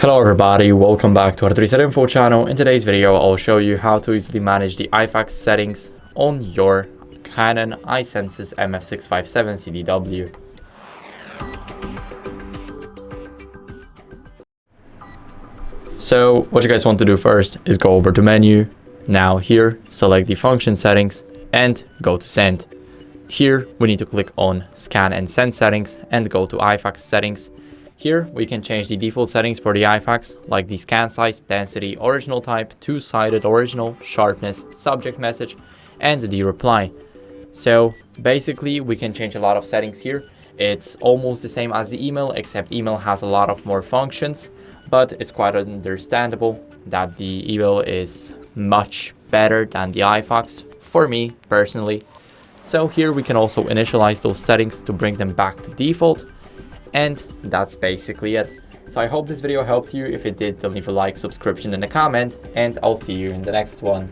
Hello everybody, welcome back to our Reset Info channel. In today's video, I'll show you how to easily manage the I-Fax settings on your Canon i-SENSYS MF657Cdw. So what you guys want to do first is go over to menu. Now here, select the function settings and go to send. Here we need to click on scan and send settings and go to I-Fax settings. Here we can change the default settings for the I-Fax, like the scan size, density, original type, two-sided original, sharpness, subject message, and the reply. So basically we can change a lot of settings here. It's almost the same as the email, except email has a lot of more functions, but it's quite understandable that the email is much better than the I-Fax for me personally. So here we can also initialize those settings to bring them back to default. And that's basically it. So I hope this video helped you. If it did, then leave a like, subscription, and a comment, and I'll see you in the next one.